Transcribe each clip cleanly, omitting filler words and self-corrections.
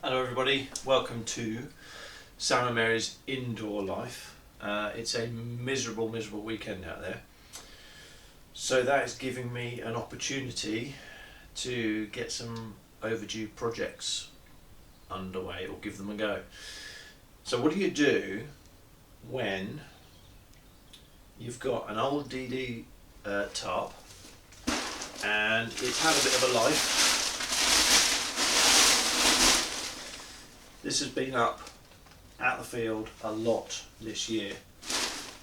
Hello everybody, welcome to Sam and Mary's indoor life. It's a miserable weekend out there. So that is giving me an opportunity to get some overdue projects underway or give them a go. So what do you do when you've got an old DD tarp and it's had a bit of a life? This has been up at the field a lot this year,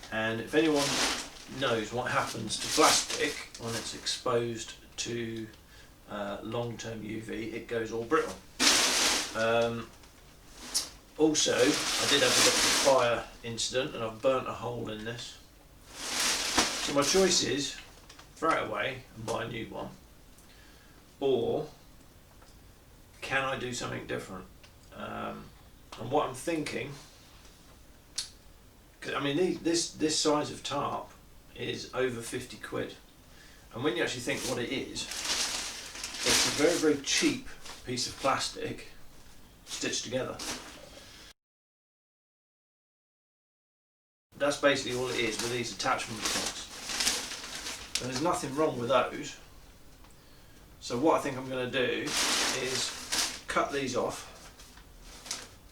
and if anyone knows what happens to plastic when it's exposed to long-term UV, it goes all brittle. Also, I did have a bit of a fire incident and I've burnt a hole in this. So my choice is throw it away and buy a new one, or can I do something different? And what I'm thinking, cause, I mean this size of tarp is over 50 quid, and when you actually think what it is, it's a very cheap piece of plastic stitched together. That's basically all it is with these attachment points, and there's nothing wrong with those. So what I think I'm going to do is cut these off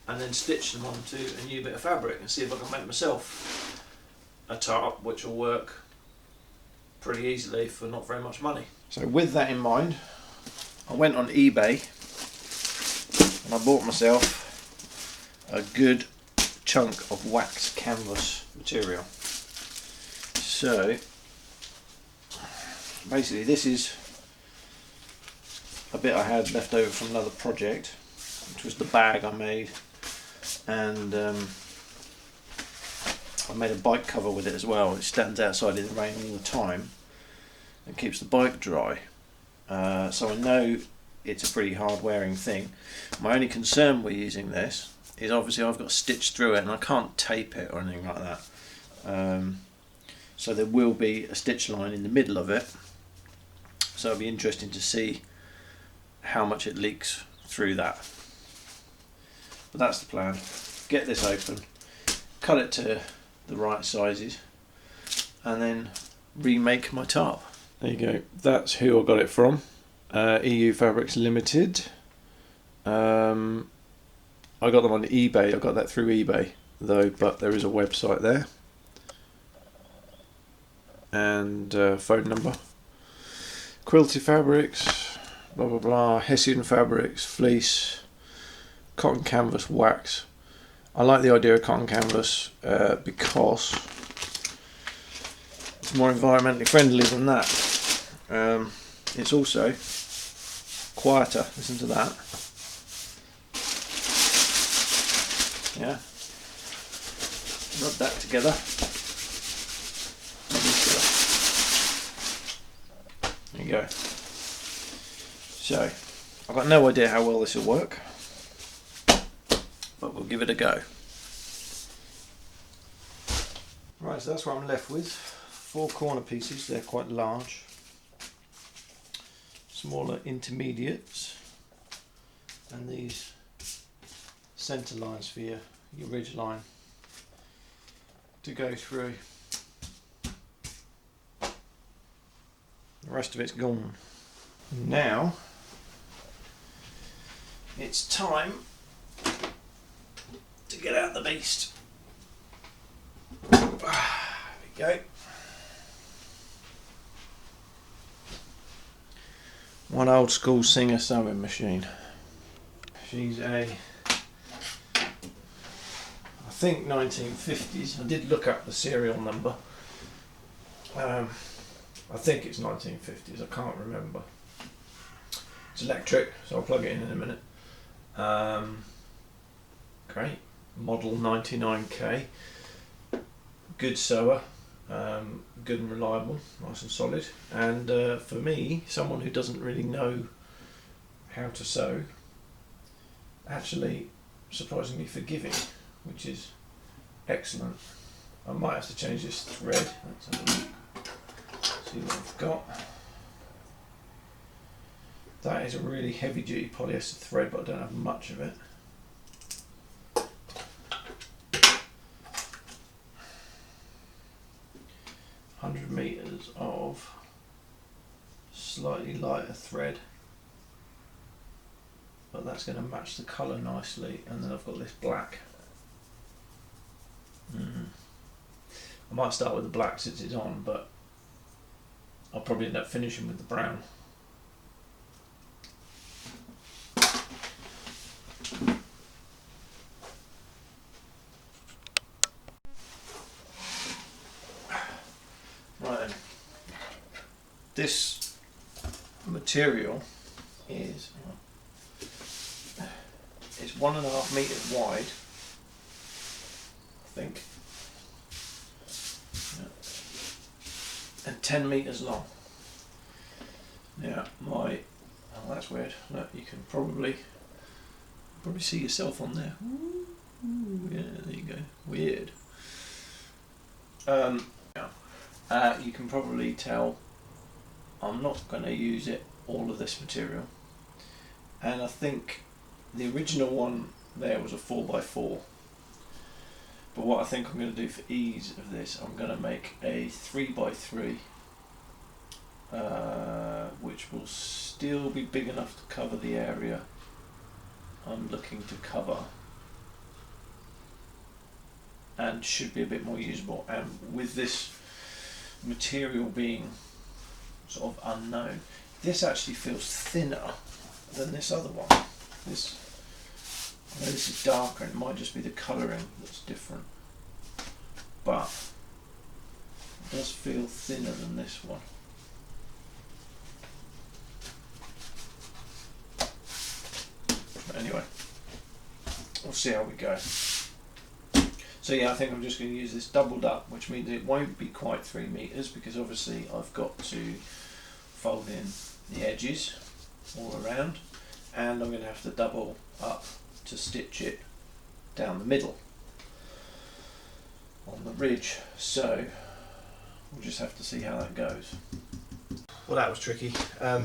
and then stitch them onto a new bit of fabric and see if I can make myself a tarp which will work pretty easily for not very much money. So with that in mind, I went on eBay and I bought myself a good chunk of wax canvas material. So basically this is a bit I had left over from another project, which was the bag I made, and I made a bike cover with it as well. It stands outside in the rain all the time and keeps the bike dry, so I know it's a pretty hard wearing thing. My only concern with using this is obviously I've got to stitch through it and I can't tape it or anything like that, so there will be a stitch line in the middle of it, so it'll be interesting to see how much it leaks through that. But that's the plan. Get this open, cut it to the right sizes, and then remake my tarp. There you go. That's who I got it from. EU Fabrics Limited. I got them on eBay. I got that through eBay though, but there is a website there and phone number. Quilted Fabrics, blah blah blah. Hessian Fabrics, fleece, cotton canvas, wax. I like the idea of cotton canvas because it's more environmentally friendly than that. It's also quieter. Listen to that. Yeah. Rub that together. There you go. So, I've got no idea how well this will work, but we'll give it a go. Right, so that's what I'm left with. 4 corner pieces, they're quite large. Smaller intermediates, and these centre lines for your ridge line to go through. The rest of it's gone. Now it's time to get out the beast. There we go. One old school Singer sewing machine. She's a, I think 1950s. I did look up the serial number. I think it's 1950s, I can't remember. It's electric, so I'll plug it in a minute. Great, model 99K, good sewer, good and reliable, nice and solid. And for me, someone who doesn't really know how to sew, actually surprisingly forgiving, which is excellent. I might have to change this thread. Let's have a look. See what I've got. That is a really heavy duty polyester thread, but I don't have much of it. 100 meters of slightly lighter thread, but that's going to match the colour nicely. And then I've got this black. I might start with the black since it's on, but I'll probably end up finishing with the brown. Right then, this material is it's 1.5 meters wide, I think, and 10 meters long. Now oh, that's weird. Look, you can probably see yourself on there. Ooh, yeah, there you go. Weird. You can probably tell I'm not going to use all of this material, and I think the original one there was a 4x4, but what I think I'm going to do for ease of this, I'm going to make a 3x3, which will still be big enough to cover the area I'm looking to cover, and should be a bit more usable. And with this material being sort of unknown, this actually feels thinner than this other one. I know this is darker, and it might just be the colouring that's different, but it does feel thinner than this one. But anyway, we'll see how we go. So yeah, I think I'm just going to use this doubled up, which means it won't be quite 3 meters, because obviously I've got to fold in the edges all around, and I'm going to have to double up to stitch it down the middle on the ridge. So we'll just have to see how that goes. Well, that was tricky. I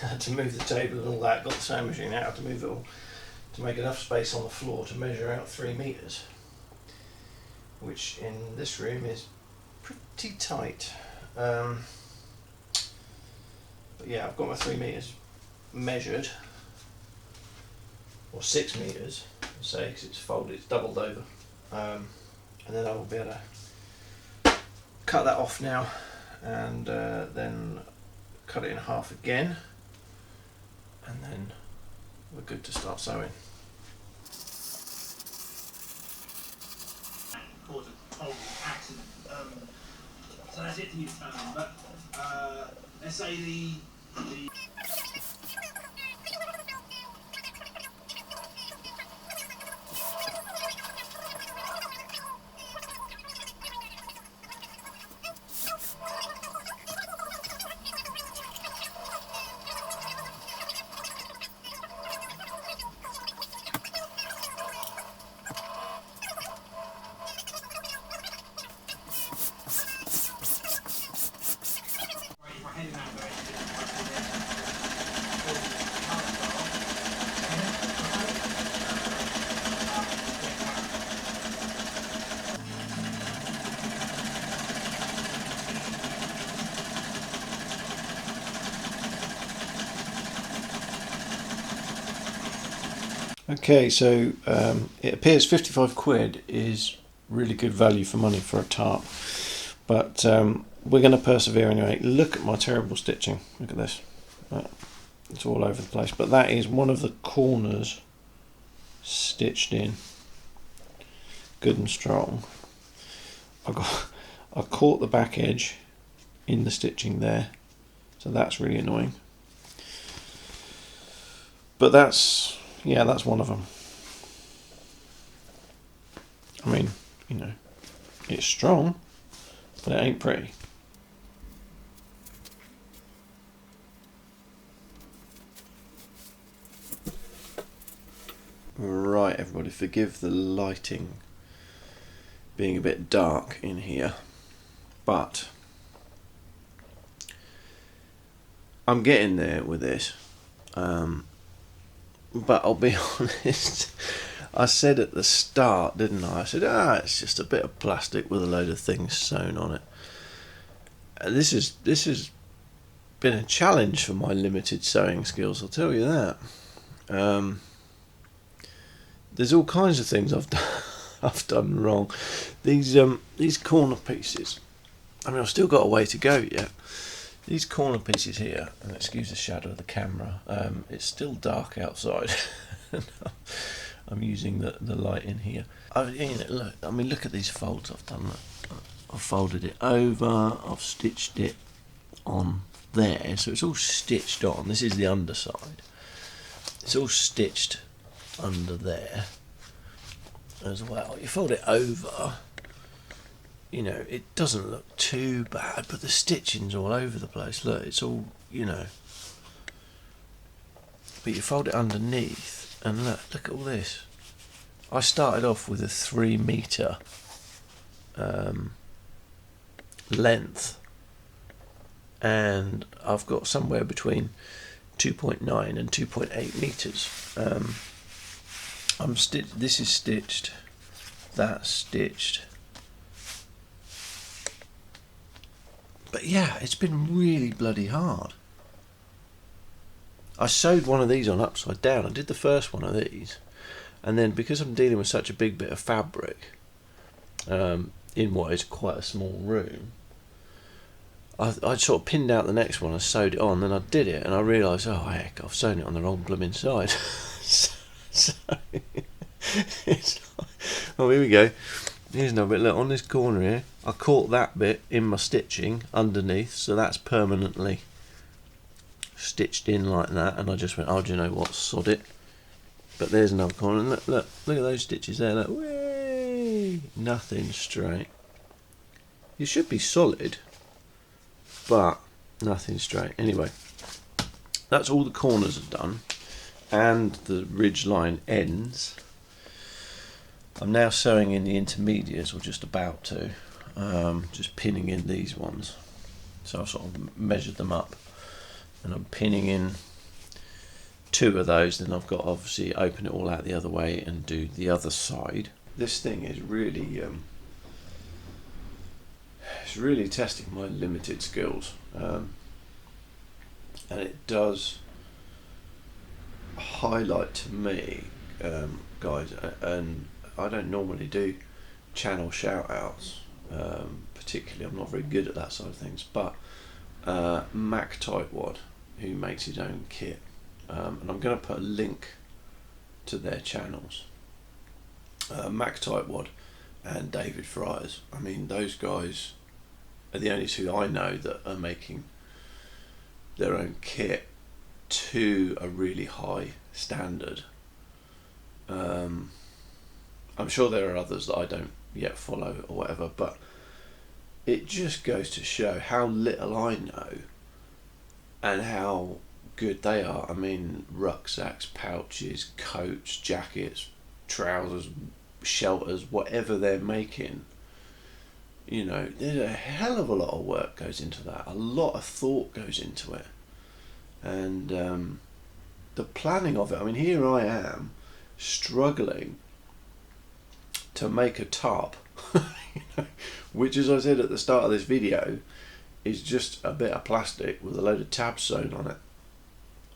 had to move the table and all that, got the sewing machine out to move it all, to make enough space on the floor to measure out 3 meters, which in this room is pretty tight. But yeah, I've got my 3 meters measured, or 6 meters, I'll say, because it's folded, it's doubled over, and then I will be able to cut that off now, and then cut it in half again, and then we're good to start sewing. Cause a total accident. So that's it to use but let's say the Okay, so it appears 55 quid is really good value for money for a tarp, but we're going to persevere anyway. Look at my terrible stitching. Look at this. It's all over the place, but that is one of the corners stitched in good and strong. I caught the back edge in the stitching there, so that's really annoying, but that's one of them. I mean, you know, it's strong, but it ain't pretty. Right, everybody, forgive the lighting being a bit dark in here, but I'm getting there with this. But I'll be honest, I said at the start, didn't I? I said, it's just a bit of plastic with a load of things sewn on it. And this has been a challenge for my limited sewing skills, I'll tell you that. There's all kinds of things I've done wrong. These corner pieces, I mean, I've still got a way to go yet. These corner pieces here, and excuse the shadow of the camera, it's still dark outside. I'm using the light in here. Look at these folds I've done. I've folded it over, I've stitched it on there, so it's all stitched on. This is the underside. It's all stitched under there as well. You fold it over, you know, it doesn't look too bad, but the stitching's all over the place. Look, it's all, you know. But you fold it underneath, and look at all this. I started off with a 3 metre length, and I've got somewhere between 2.9 and 2.8 metres. This is stitched, that's stitched. But yeah, it's been really bloody hard. I sewed one of these on upside down. I did the first one of these, and then because I'm dealing with such a big bit of fabric in what is quite a small room, I sort of pinned out the next one and sewed it on. Then I did it, and I realised, oh heck, I've sewn it on the wrong blooming side. So it's like, oh, here we go. Here's another bit. Look, on this corner here, I caught that bit in my stitching underneath, so that's permanently stitched in like that. And I just went, oh, do you know what? Sod it. But there's another corner. And look at those stitches there. Look, way, nothing straight. You should be solid, but nothing straight. Anyway, that's all the corners are done, and the ridge line ends. I'm now sewing in the intermediates, or just about to, just pinning in these ones. So I've sort of measured them up, and I'm pinning in 2 of those. Then I've got to obviously open it all out the other way and do the other side. This thing is really, it's really testing my limited skills, and it does highlight to me, guys, and I don't normally do channel shout outs, particularly. I'm not very good at that side of things, but Mac Tightwad, who makes his own kit, and I'm going to put a link to their channels, Mac Tightwad and David Fryers. I mean, those guys are the only 2 I know that are making their own kit to a really high standard. I'm sure there are others that I don't yet follow or whatever, but it just goes to show how little I know and how good they are. I mean, rucksacks, pouches, coats, jackets, trousers, shelters, whatever they're making, you know, there's a hell of a lot of work goes into that. A lot of thought goes into it, and the planning of it. I mean, here I am struggling to make a tarp, you know, which, as I said at the start of this video, is just a bit of plastic with a load of tabs sewn on it,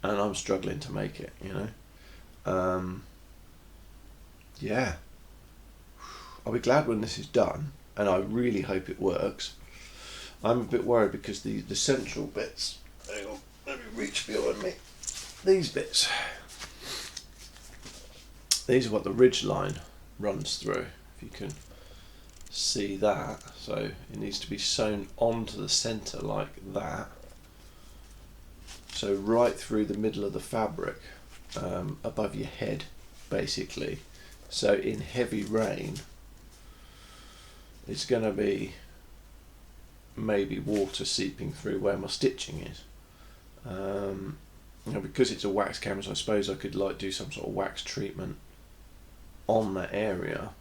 and I'm struggling to make it, you know. Yeah, I'll be glad when this is done, and I really hope it works. I'm a bit worried because the central bits, hang on, let me reach behind me, these bits, these are what the ridge line runs through, if you can see that. So it needs to be sewn onto the centre like that, so right through the middle of the fabric, above your head basically. So in heavy rain it's going to be maybe water seeping through where my stitching is. You know, because it's a wax canvas, I suppose I could like do some sort of wax treatment on that area,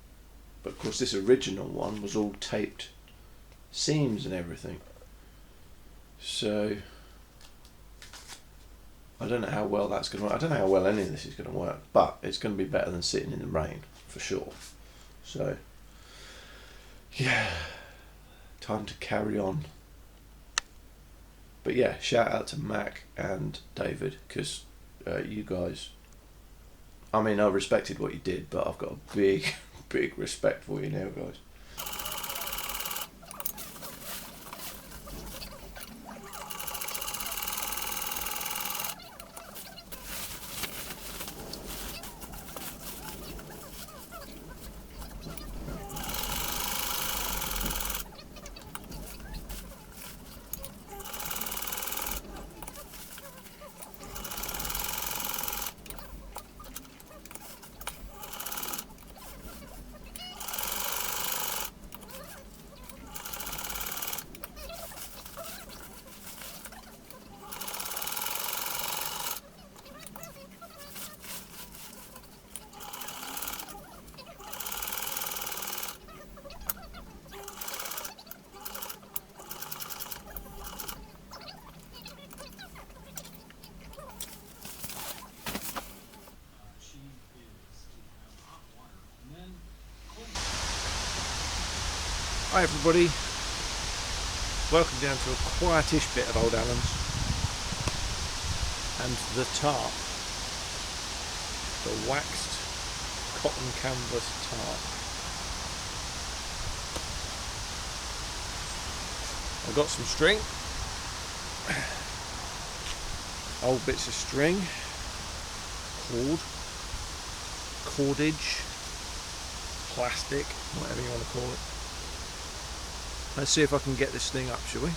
but of course this original one was all taped seams and everything, so I don't know how well that's going to work. I don't know how well any of this is going to work, but it's going to be better than sitting in the rain, for sure. So, yeah, time to carry on. But yeah, shout out to Mac and David, because you guys, I mean, I respected what you did, but I've got a big, big respect for you now, guys. Hi everybody, welcome down to a quietish bit of Old Allen's and the Tarp, the waxed cotton canvas tarp. I've got some string, old bits of string, cordage, plastic, whatever you want to call it. Let's see if I can get this thing up, shall we?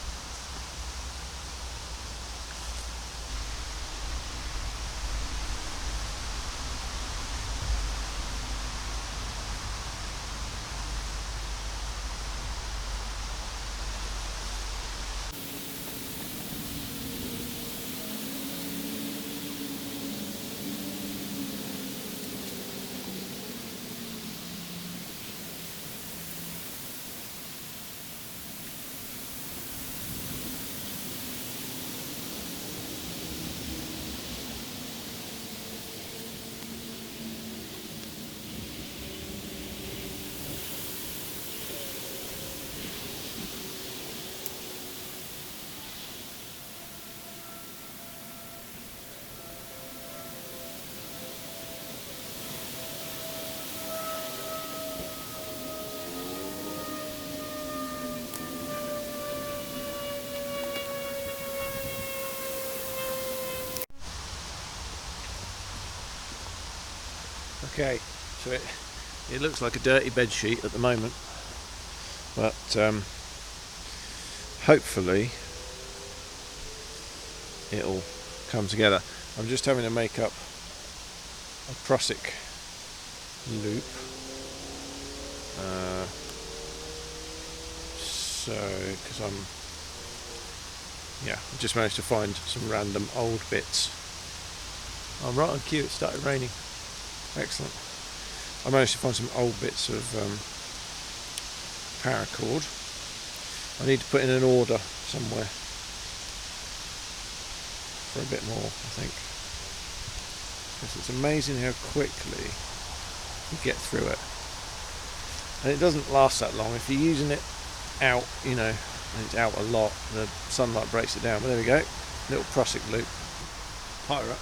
Okay, so it looks like a dirty bed sheet at the moment, but hopefully it'll come together. I'm just having to make up a prusik loop, because I just managed to find some random old bits. I'm right on cue, it started raining. Excellent. I managed to find some old bits of paracord. I need to put in an order somewhere for a bit more, I think. Because it's amazing how quickly you get through it. And it doesn't last that long. If you're using it out, and it's out a lot, the sunlight breaks it down. But there we go. Little prusik loop. Higher up.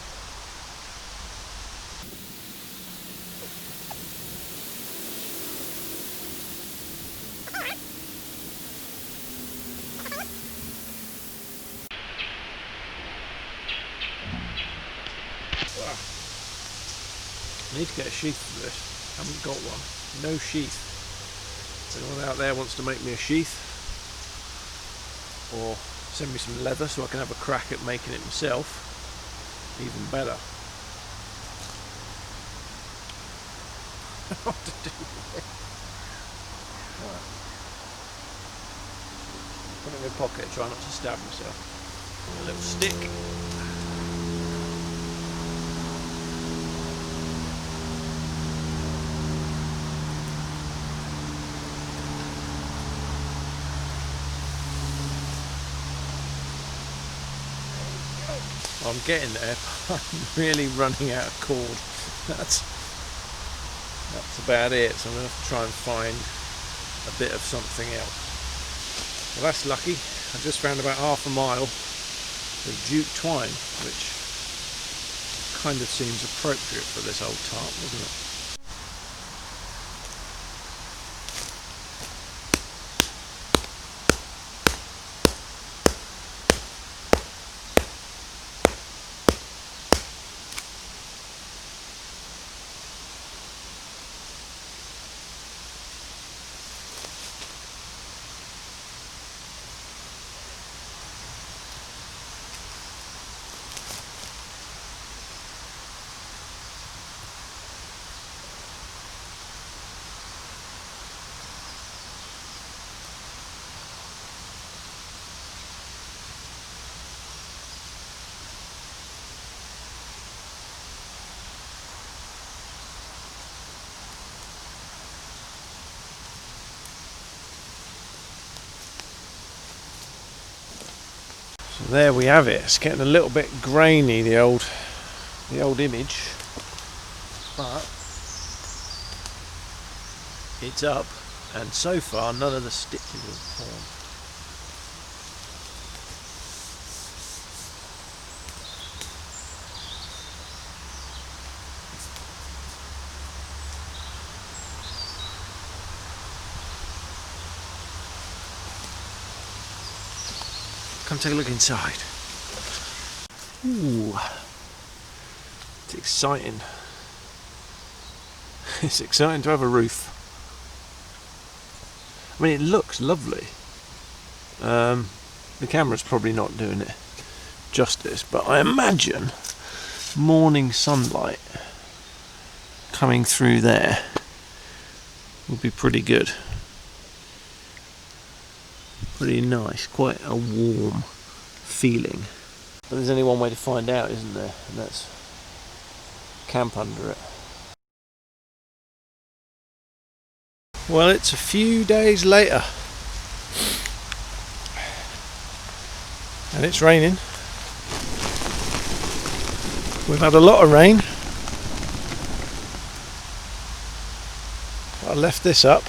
I need to get a sheath for this. I haven't got one. No sheath. If anyone out there wants to make me a sheath, or send me some leather so I can have a crack at making it myself, even better. What to do with it? Right. Put it in my pocket, try not to stab myself. A little stick. I'm getting there, but I'm really running out of cord. That's about it, so I'm going to have to try and find a bit of something else. Well, that's lucky. I just found about half a mile of jute twine, which kind of seems appropriate for this old tarp, doesn't it? So there we have it. It's getting a little bit grainy, the old image, but it's up, and so far none of the stitches have formed. Come take a look inside. Ooh, it's exciting. It's exciting to have a roof. I mean, it looks lovely. The camera's probably not doing it justice, but I imagine morning sunlight coming through there would be pretty good. Pretty nice, quite a warm feeling. But there's only one way to find out, isn't there? And that's camp under it. Well, it's a few days later, and it's raining. We've had a lot of rain. I left this up.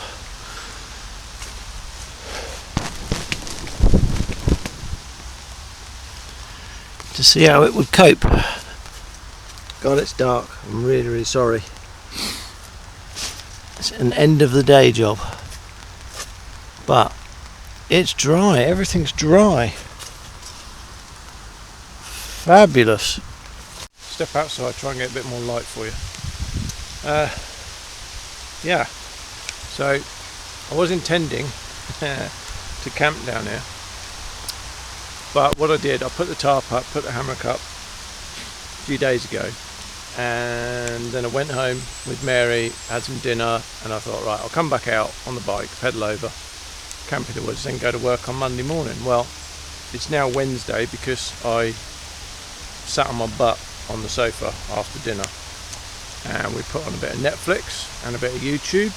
To see how it would cope. God, it's dark. I'm really, really sorry. It's an end of the day job. But it's dry. Everything's dry. Fabulous. Step outside, try and get a bit more light for you. Yeah. So I was intending to camp down here. But what I did, I put the tarp up, put the hammock up a few days ago, and then I went home with Mary, had some dinner, and I thought, right, I'll come back out on the bike, pedal over, camp in the woods, then go to work on Monday morning. Well, it's now Wednesday because I sat on my butt on the sofa after dinner, and we put on a bit of Netflix and a bit of YouTube,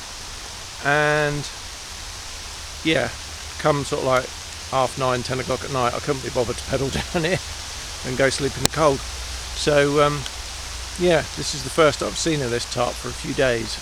and yeah, come sort of like 9:30, 10 o'clock at night, I couldn't be bothered to pedal down here and go sleep in the cold. So yeah, this is the first I've seen of this tarp for a few days,